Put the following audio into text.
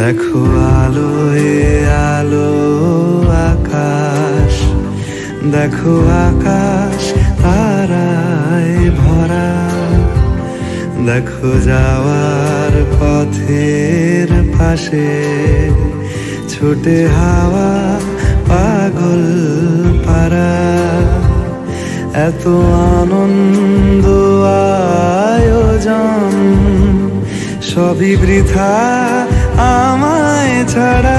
দেখো আলোয় আলো আকাশ, দেখো আকাশ তারায় ভরা, দেখো যাওয়ার পথের পাশে ছুটে হাওয়া পাগল পারা। এত আনন্দ আয়োজন সবই বৃথা আমায় ছাড়া।